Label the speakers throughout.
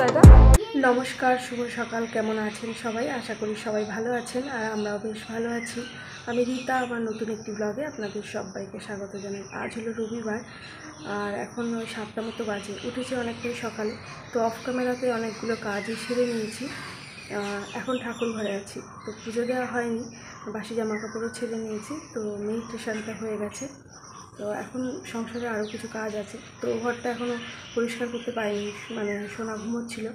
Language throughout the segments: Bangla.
Speaker 1: এটা। নমস্কার, শুভ সকাল। কেমন আছেন সবাই? আশা করি সবাই ভালো আছেন, আর আমরাও বেশ ভালো আছি। আমি রীতা, আমার নতুন একটি ব্লগে আপনাদের সবাইকে স্বাগত জানাই। আজ হলো রবিবার, আর এখন ওই 7টা মতো বাজে। উঠেছি অনেকটাই সকালে, তো অফ ক্যামেরাতে অনেকগুলো কাজই সেরে নিয়েছি। এখন ঠাকুর ঘরে আছি, তো পুজো দেওয়া হয়নি, বাসি জামা কাপড়ও ছেড়ে নিয়েছি, তো মেডিটেশনটা হয়ে গেছে। তো এখন সংসারে আরও কিছু কাজ আছে, তো ঘরটা এখনও পরিষ্কার করতে পারিনি, মানে সোনা ঘুমোচ্ছিল,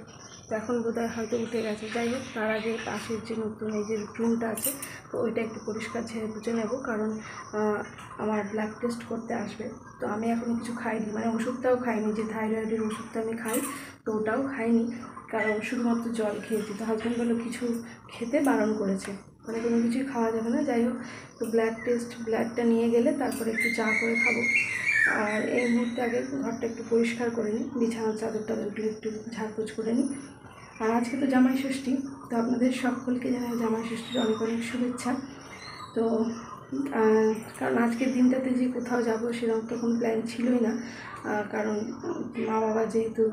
Speaker 1: তো এখন বোধহয় হয়তো উঠে গেছে। যাই হোক, তার আগে পাশের যে নতুন এই যে রুমটা আছে, তো ওইটা একটু পরিষ্কার ঝেড়ে পুজো নেব, কারণ আমার ব্লাড টেস্ট করতে আসবে। তো আমি এখনও কিছু খাইনি, মানে ওষুধটাও খাইনি, যে থাইরয়েডের ওষুধটা আমি খাই, তো ওটাও খাইনি, কারণ শুধুমাত্র জল খেয়েছি। তো হাজব্যান্ড বললো কিছু খেতে বারণ করেছে, মানে কোনো কিছুই খাওয়া যাবে না। যাই হোক, তো ব্লাডটা নিয়ে গেলে তারপরে একটু চা করে খাবো। আর এই মুহূর্তে আগে ঘরটা একটু পরিষ্কার করে নিই, বিছানার চাদরটা একটু ঝাড়পোছ করে নিই। আর আজকে তো জামাই ষষ্ঠী, তো আপনাদের সকলকে জানাই জামাই ষষ্ঠীর অনেক অনেক শুভেচ্ছা। তো কারণ আজকের দিনটাতে যে কোথাও যাব সেরকম তো কোনো প্ল্যান ছিলই না, কারণ মা বাবা যেহেতু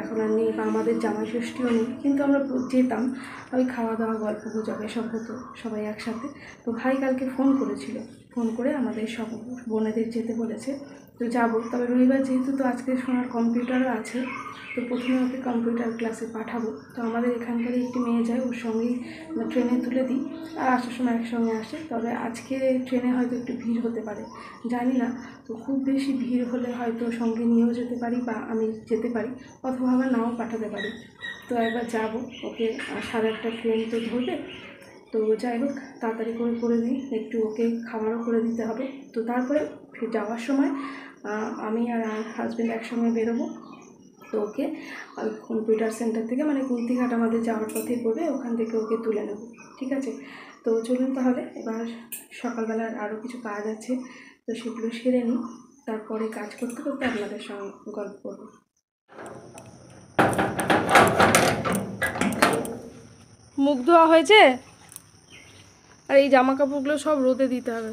Speaker 1: এখন আর নেই, বা আমাদের জামাই ষষ্ঠীও নেই, কিন্তু আমরা যেতাম, ওই খাওয়া দাওয়া গল্প গুজব এসব হতো সবাই একসাথে। তো ভাই কালকে ফোন করেছিল, ফোন করে আমাদের সব বোনেদের যেতে বলেছে, তো যাবো। তবে রবিবার যেহেতু, তো আজকে শোনার কম্পিউটারও আছে, তো প্রথমে ওকে কম্পিউটার ক্লাসে পাঠাবো। তো আমাদের এখানকারই একটি মেয়ে যায়, ওর সঙ্গেই ট্রেনে তুলে দিই, আর আসার সময় একসঙ্গে আসে। তবে আজকে ট্রেনে হয়তো একটু ভিড় হতে পারে, জানি না। তো খুব বেশি ভিড় হলে হয়তো সঙ্গে নিয়েও যেতে পারি, বা আমি যেতে পারি, অথবা আবার নাও পাঠাতে পারি। তো একবার যাব, ওকে 8:30 ট্রেন তো ধরবে। তো যাই হোক, তাড়াতাড়ি করে দিই, একটু ওকে খাবারও করে দিতে হবে। তো তারপরে যাওয়ার সময় আমি আর হাজব্যান্ড একসঙ্গে বেরোবো। তো ওকে কম্পিউটার সেন্টার থেকে, মানে কুন্তিঘাট আমাদের যাওয়ার পথেই পড়বে, ওখান থেকে ওকে তুলে নেব, ঠিক আছে? তো চলুন তাহলে, এবার সকালবেলার আরও কিছু কাজ আছে, তো সেগুলো সেরে নিই, তারপরে কাজ করতে করতে আপনাদের সঙ্গে গল্প করব। মুখ ধোয়া হয়েছে, আর এই জামা কাপড়গুলো সব রোদে দিতে হবে,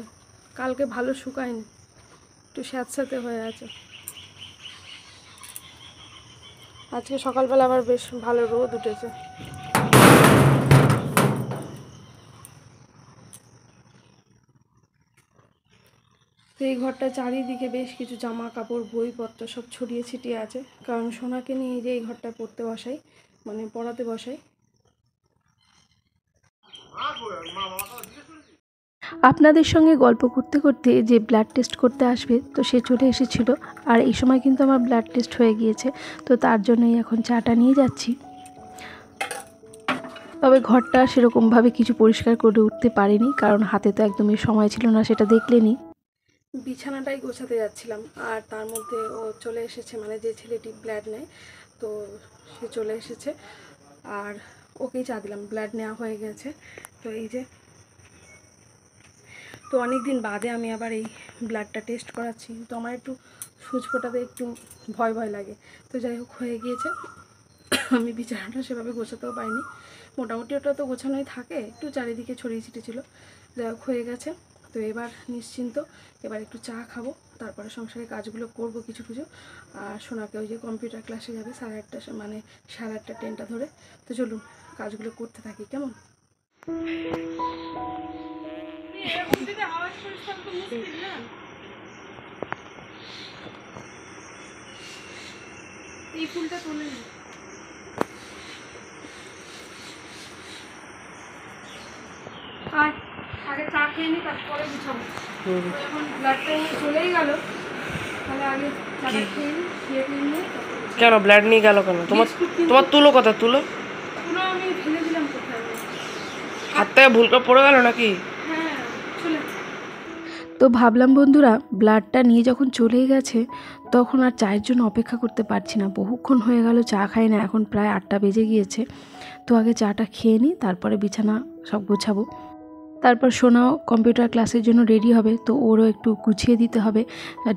Speaker 1: কালকে ভালো শুকায়নি, একটু স্যাঁতস্যাঁতে হয়ে আছে। আজকে সকালবেলা আবার বেশ ভালো রোদ উঠেছে। তো এই ঘরটা চারিদিকে বেশ কিছু জামা কাপড় বইপত্র সব ছড়িয়ে ছিটিয়ে আছে, কারণ সোনাকে নিয়ে যে এই ঘরটা পড়তে বসাই, মানে পড়াতে বসাই। আপনাদের সঙ্গে গল্প করতে করতে যে ব্লাড টেস্ট করতে আসবে, তো সে চলে এসেছিল, আর এই সময় কিন্তু আমার ব্লাড টেস্ট হয়ে গিয়েছে, তো তার জন্যই এখন চাটা নিয়ে যাচ্ছি। তবে ঘরটা সেরকমভাবে কিছু পরিষ্কার করে উঠতে পারিনি, কারণ হাতে তো একদমই সময় ছিল না, সেটা দেখলেনি। বিছানাটাই গোছাতে যাচ্ছিলাম, আর তার মধ্যে ও চলে এসেছে, মানে যে ছেলেটি ব্লাড নেয়, তো সে চলে এসেছে, আর ওকেই চা দিলাম। ব্লাড নেওয়া হয়ে গেছে, তো এই যে, তো অনেক দিন বাদে আমি আবার এই ব্লাডটা টেস্ট করাচ্ছি, তো আমার একটু সুচ ফোটাতে একটু ভয় ভয় লাগে। তো যাই হোক, হয়ে গিয়েছে। আমি বিছানাটা সেভাবে গোছাতেও পারিনি, মোটামুটি ওটা তো গোছানোই থাকে, একটু চারিদিকে ছড়িয়ে ছিটিয়ে ছিল। যাই হোক, হয়ে গেছে। তো এবার নিশ্চিন্ত, এবার একটু চা খাবো, তারপরে সংসারের কাজগুলো করব কিছু কিছু। আর সোনাকে ওই যে কম্পিউটার ক্লাসে যাবে 8:30, মানে 8:30 ট্রেনটা ধরে। তো চলুন কাজগুলো করতে থাকি, কেমন? এই ফুলটা তুলে নিই। আর আগে চা খেয়ে নিই, তারপরে গুছাবো। এখন ব্লাডটা চলেই গেল, তাহলে আগে চাটা খেয়ে নিই, খেয়ে নিয়ে
Speaker 2: কেন ব্লাড নিয়ে গেল কেন? তোমার তুলো কথা, তুলো
Speaker 1: আমি ফেলে দিলাম কোথায়,
Speaker 2: হাত থেকে ভুল করে পড়ে গেল নাকি?
Speaker 1: হ্যাঁ চলে।
Speaker 3: তো ভাবলাম বন্ধুরা, ব্লাডটা নিয়ে যখন চলেই গেছে, তখন আর চায়ের জন্য অপেক্ষা করতে পারছি না। বহুক্ষণ হয়ে গেল চা খাই না, এখন প্রায় 8টা বেজে গিয়েছে। তো আগে চাটা খেয়ে নিই, তারপরে বিছানা সব গোছাবো। তারপর সোনাও কম্পিউটার ক্লাসের জন্য রেডি হবে, তো ওরও একটু গুছিয়ে দিতে হবে,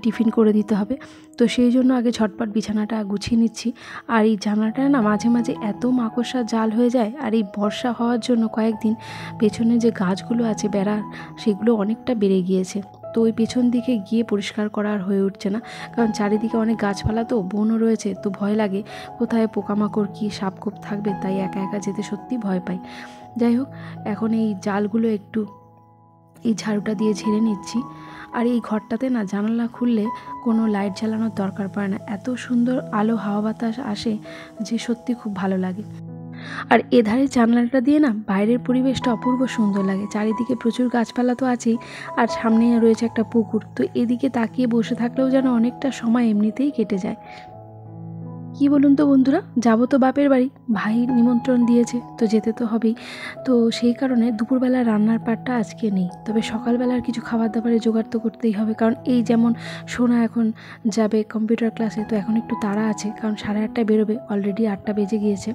Speaker 3: টিফিন করে দিতে হবে। তো সেই জন্য আগে ঝটপট বিছানাটা গুছিয়ে নিচ্ছি। আর এই জানালাটা না মাঝে মাঝে এত মাকড়সা জাল হয়ে যায়, আর এই বর্ষা হওয়ার জন্য কয়েকদিন পেছনে যে গাছগুলো আছে বেড়ার, সেগুলো অনেকটা বেড়ে গিয়েছে। তো ওই পেছন দিকে গিয়ে পরিষ্কার করা আর হয়ে উঠছে না, কারণ চারিদিকে অনেক গাছপালা তো বনও রয়েছে, তো ভয় লাগে কোথায় পোকামাকড় কি সাপকোপ থাকবে, তাই একা একা যেতে সত্যি ভয় পাই। যাই হোক, এখন এই জালগুলো একটু এই ঝাড়ুটা দিয়ে ঝেড়ে নিচ্ছি। আর এই ঘরটাতে না জানালা খুললে কোনো লাইট জ্বালানোর দরকার পড়ে না, এত সুন্দর আলো হাওয়া বাতাস আসে যে সত্যি খুব ভালো লাগে। আর এধারে জানলাটা দিয়ে না বাইরের পরিবেশটা অপূর্ব সুন্দর লাগে, চারিদিকে প্রচুর গাছপালা তো আছেই, আর সামনে রয়েছে একটা পুকুর, তো এদিকে তাকিয়ে বসে থাকলেও যেন অনেকটা সময় এমনিতেই কেটে যায়। কি বলুন তো বন্ধুরা, যাবো তো বাপের বাড়ি, ভাই নিমন্ত্রণ দিয়েছে তো যেতে তো হবেই, তো সেই কারণে দুপুরবেলা রান্নার পাটটা আজকে নেই, তবে সকালবেলার কিছু খাবার দাবারের জোগাড় তো করতেই হবে, কারণ এই যেমন সোনা এখন যাবে কম্পিউটার ক্লাসে, তো এখন একটু তাড়া আছে, কারণ 8:30টায় বেরোবে, অলরেডি 8টা বেজে গিয়েছে,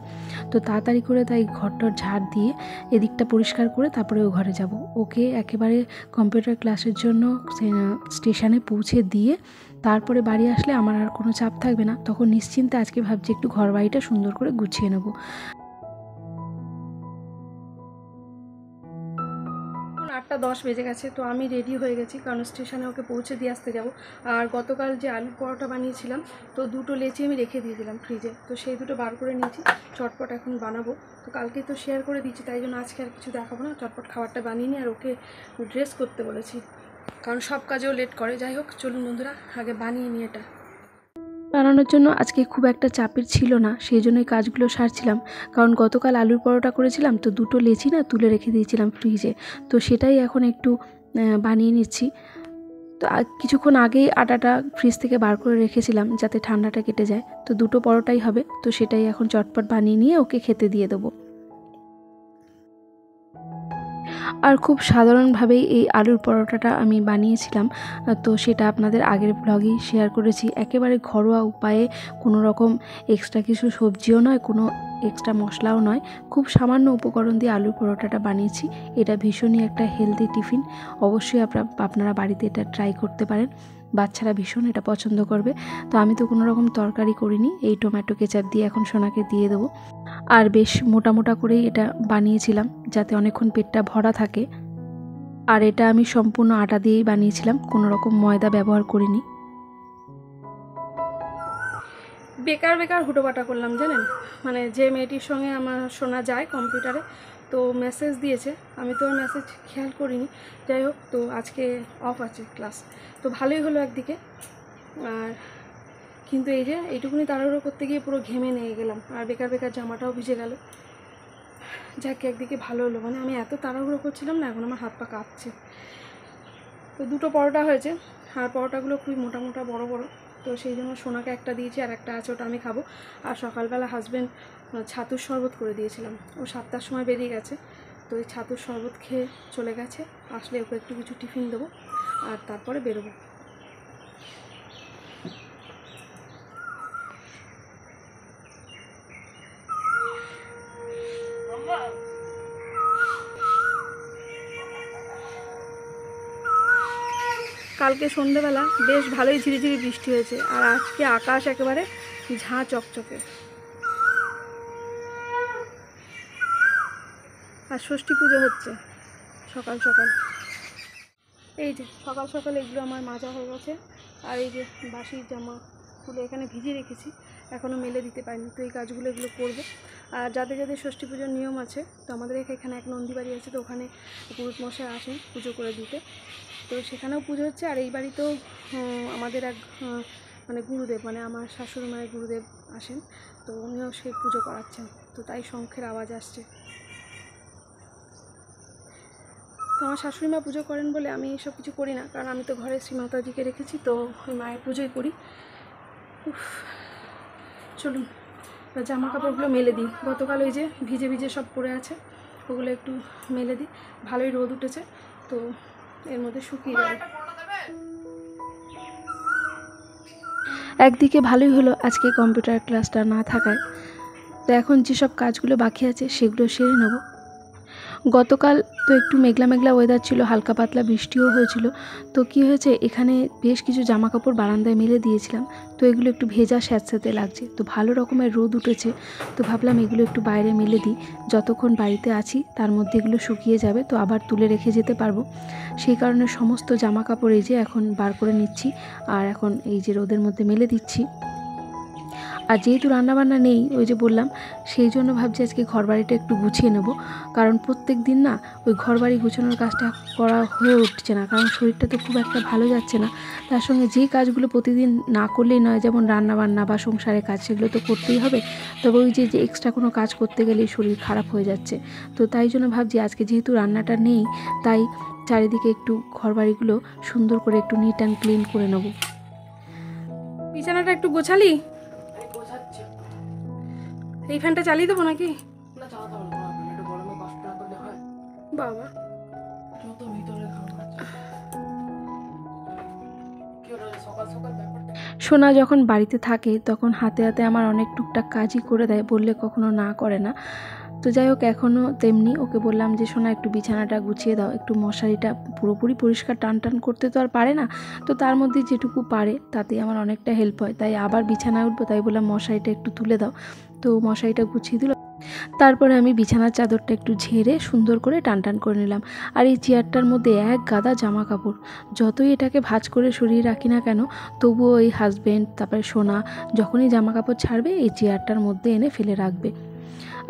Speaker 3: তো তাড়াতাড়ি করে তাই ঘরটার ঝাড় দিয়ে এদিকটা পরিষ্কার করে তারপরে ও ঘরে যাব, ওকে একেবারে কম্পিউটার ক্লাসের জন্য স্টেশনে পৌঁছে দিয়ে তারপরে বাড়ি আসলে আমার আর কোনো চাপ থাকবে না, তখন নিশ্চিন্তে আজকে ভাবছি একটু ঘর বাড়িটা সুন্দর করে গুছিয়ে নেব।
Speaker 1: 8টা 10 বেজে গেছে, তো আমি রেডি হয়ে গেছি, কারণ স্টেশনে ওকে পৌঁছে দিয়ে আসতে যাব। আর গতকাল যে আলুর পরোটা বানিয়েছিলাম, তো 2টো লেচি আমি রেখে দিয়েছিলাম ফ্রিজে, তো সেই 2টো বার করে নিয়েছি, চটপট এখন বানাবো। তো কালকে তো শেয়ার করে দিচ্ছি, তাই জন্য আজকে আর কিছু দেখাবো না, চটপট খাবারটা বানিয়ে নিই। আর ওকে ড্রেস করতে বলেছি, কারণ সব কাজেও লেট করে। যাই হোক, চলুন বন্ধুরা, আগে বানিয়ে নিই এটা।
Speaker 3: বানানোর জন্য আজকে খুব একটা চাপের ছিল না, সেই জন্যই কাজগুলো সারছিলাম, কারণ গতকাল আলুর পরোটা করেছিলাম, তো 2টো লেচি না তুলে রেখে দিয়েছিলাম ফ্রিজে, তো সেটাই এখন একটু বানিয়ে নিচ্ছি। তো কিছুক্ষণ আগেই আটাটা ফ্রিজ থেকে বার করে রেখেছিলাম যাতে ঠান্ডাটা কেটে যায়, তো 2টো পরোটাই হবে, তো সেটাই এখন চটপট বানিয়ে নিয়ে ওকে খেতে দিয়ে দেবো। আর খুব সাধারণভাবেই এই আলুর পরোটাটা আমি বানিয়েছিলাম, তো সেটা আপনাদের আগের ব্লগেই শেয়ার করেছি, একেবারে ঘরোয়া উপায়ে, কোনো রকম এক্সট্রা কিছু সবজিও নয়, কোনো এক্সট্রা মশলাও নয়, খুব সামান্য উপকরণ দিয়ে আলুর পরোটাটা বানিয়েছি। এটা ভীষণই একটা হেলদি টিফিন, অবশ্যই আপনারা বাড়িতে এটা ট্রাই করতে পারেন, বাচ্চারা ভীষণ এটা পছন্দ করবে। তো আমি তো কোনো রকম তরকারি করিনি, এই টমেটো কেচাপ দিয়ে এখন সোনাকে দিয়ে দেবো। আর বেশ মোটা মোটা করেই এটা বানিয়েছিলাম যাতে অনেকক্ষণ পেটটা ভরা থাকে, আর এটা আমি সম্পূর্ণ আটা দিয়েই বানিয়েছিলাম, কোনো রকম ময়দা ব্যবহার করিনি।
Speaker 1: বেকার বেকার হুটোপাটা করলাম জানেন, মানে যে মেয়েটির সঙ্গে আমার শোনা যায় কম্পিউটারে, তো মেসেজ দিয়েছে, আমি তো ওর মেসেজ খেয়াল করিনি। যাই হোক, তো আজকে অফ আছে ক্লাস, তো ভালোই হলো একদিকে। আর কিন্তু এই যে এইটুকুনি তাড়াহুড়ো করতে গিয়ে পুরো ঘেমে নিয়ে গেলাম, আর বেকার বেকার জামাটাও ভিজে গেল। যাকে একদিকে ভালো হলো, মানে আমি এত তাড়াহুড়ো করছিলাম না, এখন আমার হাত পা কাঁপছে। তো 2টো পরোটা হয়েছে, আর পরোটাগুলো খুবই মোটা মোটা বড় বড়, তো সেই জন্য সোনাকে একটা দিয়েছি, আর একটা আছে ওটা আমি খাবো। আর সকালবেলা হাজব্যান্ড ছাতুর শরবত করে দিয়েছিলাম, ও 7টার সময় বেরিয়ে গেছে, তো ওই ছাতুর শরবত খেয়ে চলে গেছে, আসলে ওকে একটু কিছু টিফিন দেবো আর তারপরে বেরোবো। কালকে সন্ধ্যেবেলা বেশ ভালোই ঝিরিঝিরি বৃষ্টি হয়েছে, আর আজকে আকাশ একেবারে ঝাঁ চকচকে। আর ষষ্ঠী পুজো হচ্ছে সকাল সকাল। এই যে সকাল সকাল এগুলো আমার মাজা হয়ে গেছে, আর এই যে বাসির জামাগুলো এখানে ভিজিয়ে রেখেছি, এখনও মেলে দিতে পারিনি, তো এই কাজগুলো এগুলো করবো। আর যাদের যাদের ষষ্ঠী পুজোর নিয়ম আছে, তো আমাদের এখানে এক নন্দী বাড়ি আছে, তো ওখানে পুরোহিত মশাই আসেন পুজো করে দিতে, তো সেখানেও পুজো হচ্ছে। আর এই বাড়িতেও আমাদের এক মানে গুরুদেব, মানে আমার শাশুড়ি মায়ের গুরুদেব আসেন, তো উনিও সে পুজো করাচ্ছেন, তো তাই শঙ্খের আওয়াজ আসছে। তো আমার শাশুড়ি মা পুজো করেন বলে আমি এসব কিছু করি না, কারণ আমি তো ঘরে শ্রী মাতাজিকে রেখেছি, তো ওই মায়ের পুজোই করি। চলুন জামা কাপড়গুলো মেলে দিই, গতকাল ওই যে ভিজে ভিজে সব পড়ে আছে, ওগুলো একটু মেলে দিই, ভালোই রোদ উঠেছে, তো এর মধ্যে শুকিয়ে যাবে।
Speaker 3: একদিকে ভালোই হলো আজকে কম্পিউটার ক্লাসটা না থাকায়, তো এখন যেসব কাজগুলো বাকি আছে সেগুলো সেরে নেব। গতকাল তো একটু মেঘলা মেঘলা ওয়েদার ছিল, হালকা পাতলা বৃষ্টিও হয়েছিল। তো কি হয়েছে, এখানে বেশ কিছু জামা কাপড় বারান্দায় মেলে দিয়েছিলাম, তো এগুলো একটু ভেজা স্যাঁতস্যাঁতে লাগছে। তো ভালো রকমের রোদ উঠেছে, তো ভাবলাম এগুলো একটু বাইরে মেলে দিই, যতক্ষণ বাড়িতে আছি তার মধ্যে এগুলো শুকিয়ে যাবে, তো আবার তুলে রেখে যেতে পারবো। সেই কারণে সমস্ত জামা কাপড় এই যে এখন বার করে নিচ্ছি, আর এখন এই যে রোদের মধ্যে মেলে দিচ্ছি। আর যেহেতু রান্নাবান্না নেই, ওই যে বললাম, সেই জন্য ভাবছি আজকে ঘরবাড়িটা একটু গুছিয়ে নেব। কারণ প্রত্যেক দিন না ওই ঘরবাড়ি গুছানোর কাজটা করা হয়ে উঠছে না, কারণ শরীরটা তো খুব একটা ভালো যাচ্ছে না। তার সঙ্গে যে কাজগুলো প্রতিদিন না করলেই নয়, যেমন রান্নাবান্না বা সংসারের কাজ, সেগুলো তো করতেই হবে। তবে ওই যে এক্সট্রা কোনো কাজ করতে গেলেই শরীর খারাপ হয়ে যাচ্ছে। তো তাই জন্য ভাবছি আজকে যেহেতু রান্নাটা নেই, তাই চারিদিকে একটু ঘরবাড়িগুলো সুন্দর করে একটু নিট অ্যান্ড ক্লিন করে নেব।
Speaker 1: বিছানাটা একটু গোছালি? এই ফ্যানটা চালিয়ে দেবো নাকি? বাবা
Speaker 3: সোনা যখন বাড়িতে থাকে তখন হাতে হাতে আমার অনেক টুকটাক কাজই করে দেয়, বললে কখনো না করে না। তো যাই হোক, এখনও তেমনি ওকে বললাম যে সোনা একটু বিছানাটা গুছিয়ে দাও, একটু মশারিটা পুরোপুরি পরিষ্কার টান টান করতে তো আর পারে না, তো তার মধ্যে যেটুকু পারে তাতেই আমার অনেকটা হেল্প হয়। তাই আবার বিছানায় উঠবো, তাই বললাম মশারিটা একটু তুলে দাও। তো মশারিটা গুছিয়ে দিল। তারপরে আমি বিছানার চাদরটা একটু ঝেড়ে সুন্দর করে টান টান করে নিলাম। আর এই চেয়ারটার মধ্যে এক গাদা জামা কাপড়, যতই এটাকে ভাঁজ করে সরিয়ে রাখি না কেন, তবুও এই হাজব্যান্ড তারপরে সোনা যখনই জামা কাপড় ছাড়বে এই চেয়ারটার মধ্যে এনে ফেলে রাখবে।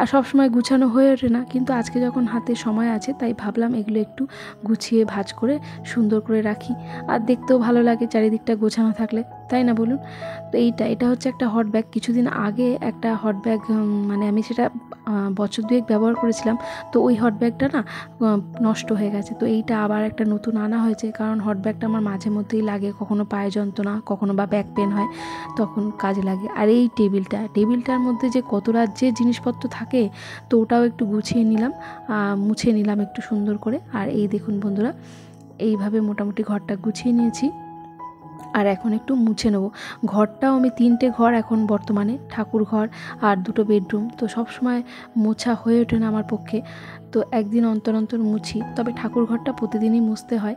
Speaker 3: আর সব সময় গুছানো হয়ে ওঠে না, কিন্তু আজকে যখন হাতে সময় আছে তাই ভাবলাম এগুলো একটু গুছিয়ে ভাঁজ করে সুন্দর করে রাখি, আর দেখতেও ভালো লাগে চারিদিকটা গোছানো থাকলে, তাই না বলুন? তো এটা হচ্ছে একটা হট ব্যাগ। কিছুদিন আগে একটা হট ব্যাগ, মানে আমি সেটা বছর দুয়েক ব্যবহার করেছিলাম, তো ওই হট ব্যাগটা না নষ্ট হয়ে গেছে। তো এইটা আবার একটা নতুন আনা হয়েছে, কারণ হট ব্যাগটা আমার মাঝে মধ্যেই লাগে, কখনো পায়ে যন্ত্রণা, কখনো বা ব্যাক পেন হয়, তখন কাজে লাগে। আর এই টেবিলটার মধ্যে যে কত রাজ্যের জিনিসপত্র থাকে, তো ওটাও একটু গুছিয়ে নিলাম, মুছে নিলাম একটু সুন্দর করে। আর এই দেখুন বন্ধুরা, এইভাবে মোটামুটি ঘরটা গুছিয়ে নিয়েছি। আর এখন একটু মুছে নেব ঘরটাও। আমি 3টে ঘর এখন বর্তমানে, ঠাকুর ঘর আর 2টো বেডরুম, তো সব সময় মোছা হয়ে ওঠে না আমার পক্ষে, তো একদিন অন্তর অন্তর মুছি। তবে ঠাকুর ঘরটা প্রতিদিনই মুছতে হয়,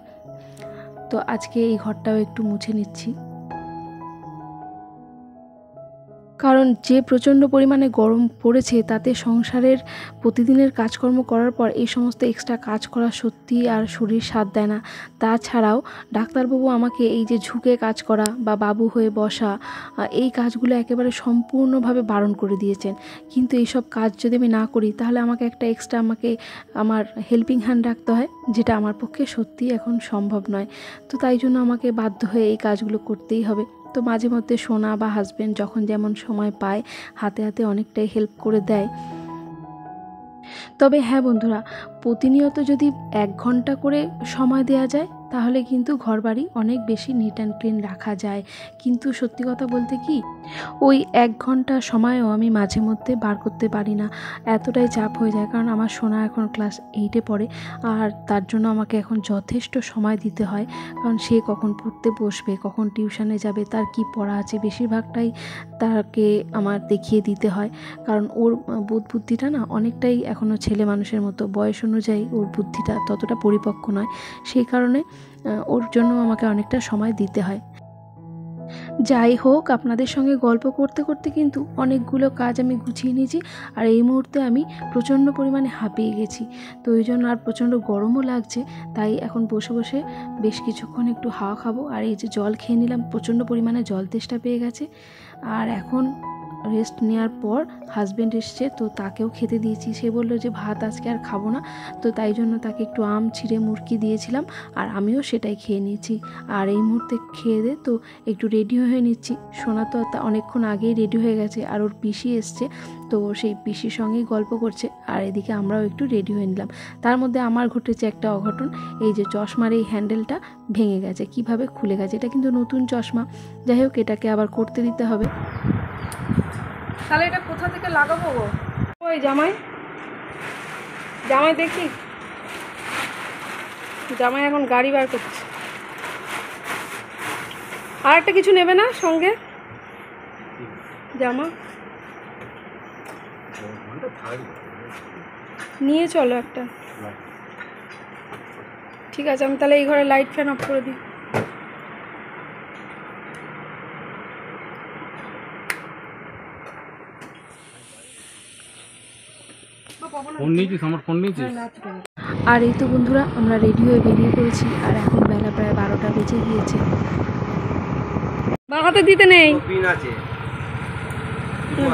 Speaker 3: তো আজকে এই ঘরটাও একটু মুছে নিচ্ছি। কারণ যে প্রচণ্ড পরিমাণে গরম পড়েছে, তাতে সংসারের প্রতিদিনের কাজকর্ম করার পর এই সমস্ত এক্সট্রা কাজ করা সত্যি আর শরীর সাথ দেয় না। তাছাড়াও ডাক্তারবাবু আমাকে এই যে ঝুঁকে কাজ করা বা বাবু হয়ে বসা, এই কাজগুলো একেবারে সম্পূর্ণভাবে বারণ করে দিয়েছেন। কিন্তু এইসব কাজ যদি আমি না করি, তাহলে আমাকে একটা এক্সট্রা আমার হেল্পিং হ্যান্ড রাখতে হয়, যেটা আমার পক্ষে সত্যিই এখন সম্ভব নয়। তো তাই জন্য আমাকে বাধ্য হয়ে এই কাজগুলো করতেই হবে। তো মাঝে মধ্যে সোনা বা হাজব্যান্ড যখন যেমন সময় পায়, হাতে হাতে অনেকটাই হেল্প করে দেয়। তবে হ্যাঁ বন্ধুরা, প্রতিনিয়ত যদি 1 ঘন্টা করে সময় দেওয়া যায়, তাহলে কিন্তু ঘরবাড়ি অনেক বেশি নিট অ্যান্ড ক্লিন রাখা যায়। কিন্তু সত্যি কথা বলতে কি, ওই 1 ঘন্টা সময়ও আমি মাঝে মধ্যে বার করতে পারি না, এতটাই চাপ হয়ে যায়। কারণ আমার সোনা এখন ক্লাস 8-এ পড়ে, আর তার জন্য আমাকে এখন যথেষ্ট সময় দিতে হয়। কারণ সে কখন পড়তে বসবে, কখন টিউশনে যাবে, তার কি পড়া আছে, বেশিরভাগটাই তাকে আমার দেখিয়ে দিতে হয়। কারণ ওর বোধ বুদ্ধিটা না অনেকটাই এখনও ছেলে মানুষের মতো, বয়স অনুযায়ী ওর বুদ্ধিটা ততটা পরিপক্ক নয়। সেই কারণে ওর জন্য আমাকে অনেকটা সময় দিতে হয়। যাই হোক, আপনাদের সঙ্গে গল্প করতে করতে কিন্তু অনেকগুলো কাজ আমি গুছিয়ে নিয়েছি। আর এই মুহূর্তে আমি প্রচণ্ড পরিমাণে হাঁপিয়ে গেছি, তো ওই জন্য আর প্রচণ্ড গরমও লাগছে। তাই এখন বসে বসে বেশ কিছুক্ষণ একটু হাওয়া খাবো। আর এই যে জল খেয়ে নিলাম, প্রচণ্ড পরিমাণে জল তেষ্টা পেয়ে গেছে। আর এখন রেস্ট নেওয়ার পর হাজব্যান্ড এসছে, তো তাকেও খেতে দিয়েছি। সে বললো যে ভাত আজকে আর খাবো না, তো তাই জন্য তাকে একটু আম ছিঁড়ে মুরকি দিয়েছিলাম, আর আমিও সেটাই খেয়ে নিয়েছি। আর এই মুহূর্তে খেয়ে দে তো একটু রেডি হয়ে নিচ্ছি। সোনা তো অনেকক্ষণ আগেই রেডি হয়ে গেছে, আর ওর পিসি এসছে, তো সেই পিসির সঙ্গেই গল্প করছে, আর এদিকে আমরাও একটু রেডি হয়ে নিলাম। তার মধ্যে আমার ঘটেছে একটা অঘটন। এই যে চশমার এই হ্যান্ডেলটা ভেঙে গেছে, কিভাবে খুলে গেছে। এটা কিন্তু নতুন চশমা, যাই হোক এটাকে আবার করতে দিতে হবে।
Speaker 1: তাহলে এটা কোথা থেকে লাগাবো গো? ওই জামাই জামাই দেখি, জামাই এখন গাড়ি বার করছে। আর একটা কিছু নেবে না সঙ্গে? জামা নিয়ে চলো একটা। ঠিক আছে, আমি তাহলে এই ঘরে লাইট ফ্যান অফ করে দিই।
Speaker 4: ফোন নিয়েছিস? আমার ফোন নিয়েছিস?
Speaker 3: আর এই তো বন্ধুরা আমরা রেডি হয়ে বেরিয়ে পড়েছি, আর এখন বেলা প্রায় 12টা বেজে গিয়েছে।
Speaker 1: বাঁ হাতে দিতে নেই,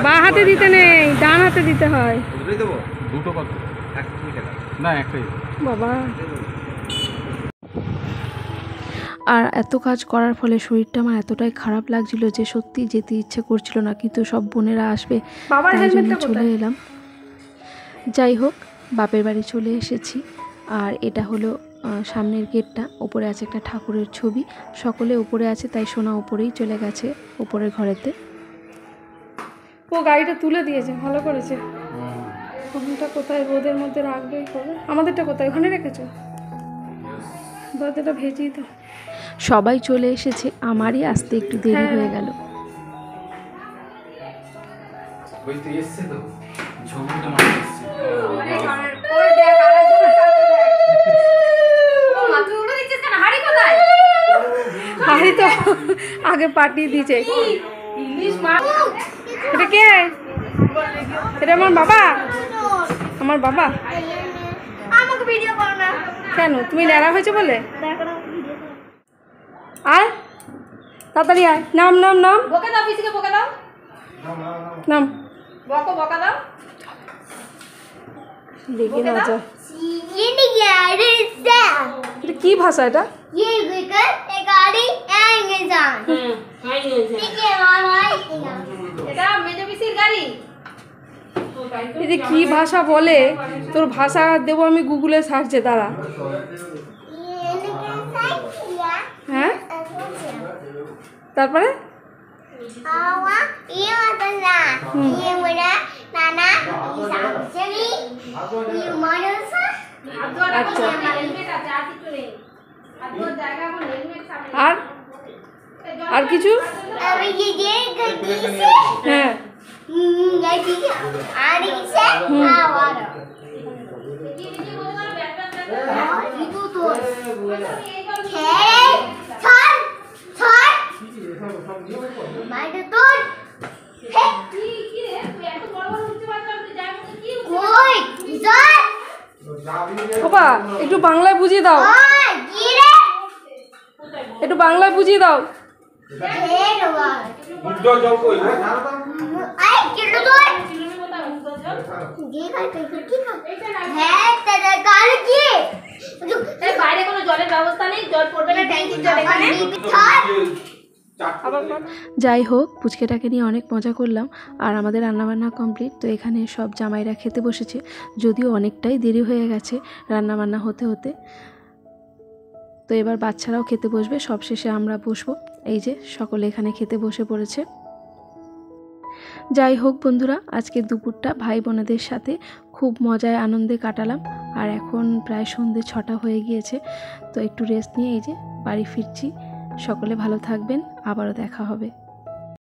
Speaker 1: বাঁ হাতে দিতে নেই, ডান হাতে দিতে হয়।
Speaker 4: দুটো কত? না, একটাই।
Speaker 1: বাবা,
Speaker 3: আর এত কাজ করার ফলে শরীরটা আমার এতটাই খারাপ লাগছিল যে সত্যি যেতে ইচ্ছে করছিল না, কিন্তু সব বোনেরা আসবে
Speaker 1: বাবার
Speaker 3: তাই জন্য
Speaker 1: হেলমেটটা
Speaker 3: চলে
Speaker 1: কোথায়?
Speaker 3: এলাম। যাই হোক, বাপের বাড়ি চলে এসেছি। আর এটা হলো সামনের গেটটা, ওপরে আছে একটা ঠাকুরের ছবি, সকলে উপরে আছে তাই সোনা উপরেই চলে গেছে উপরের ঘরেতে।
Speaker 1: ও গাড়িটা তুলে দিয়েছে, ভালো করেছে। ফোনটা কোথায় রোদের মধ্যে রাখবেই করবে? আমাদেরটা কোথায়? ওখানে রেখেছো? দরজাটা ভেজেই তো।
Speaker 3: সবাই চলে এসেছে, আমারই আসতে একটু দেরি হয়ে গেল।
Speaker 1: হাড়ি তো আগে পাঠিয়ে দিয়েছে। এটা কে? এটা আমার বাবা, আমার বাবা।
Speaker 5: আমাকে ভিডিও করো না।
Speaker 1: কেন, তুমি ন্যাড়া হয়েছে বলে? আয় তাড়াতাড়ি আয়, নাম নাম নাম,
Speaker 5: বকে দাও, পিসিকে বকে দাও,
Speaker 1: নাম।
Speaker 5: বকা দাও।
Speaker 1: দেখি না যা।
Speaker 5: ये नहीं यार इससे
Speaker 1: এটা কি ভাষা এটা?
Speaker 5: ये विकर एक गाड़ी आएंगे जान ठीक है मामा এটা মেজো পিসির গাড়ি।
Speaker 1: এটা কি ভাষা বলে? তোর ভাষা দেবো আমি গুগলে সার্চে, দাঁড়া। হ্যাঁ, তারপরে
Speaker 5: आवा ये मतलब ये मेरा नाना ये साक्षी ये मनसा
Speaker 1: আচ্ছা, আর আর কিছু?
Speaker 5: अभी ये गड्डी से
Speaker 1: হ্যাঁ,
Speaker 5: गड्डी आने से आवा itu tuh खेल छड़ छड़ माइंड तुम हे कोई इधर
Speaker 1: বাবা একটু বাংলায় বুঝিয়ে দাও,
Speaker 5: ओए गिरे
Speaker 1: একটু বাংলায় বুঝিয়ে দাও।
Speaker 5: खेल हुआ आई किलो तो ये काय কি হ্যাঁ তেরে কাল কি এই বাইরে কোনো জলের ব্যবস্থা নেই, জল পড়বে না ট্যাঙ্কির জল এখানে
Speaker 1: আবার বল।
Speaker 3: যাই হোক, পুচকেটাকে নিয়ে অনেক মজা করলাম। আর আমাদের রান্নাবান্না কমপ্লিট, তো এখানে সব জামাইরা খেতে বসেছে, যদিও অনেকটাই দেরি হয়ে গেছে রান্নাবান্না হতে হতে। তো এবার বাচ্চারাও খেতে বসবে, সবশেষে আমরা বসবো। এই যে সকলে এখানে খেতে বসে পড়েছে। যাই হোক বন্ধুরা, আজকে দুপুরটা ভাই বোনেদের সাথে খুব মজায় আনন্দে কাটালাম। আর এখন প্রায় সন্ধ্যে 6টা হয়ে গিয়েছে, তো একটু রেস্ট নিয়ে এই যে বাড়ি ফিরছি। সকলে ভালো থাকবেন, আবারও দেখা হবে।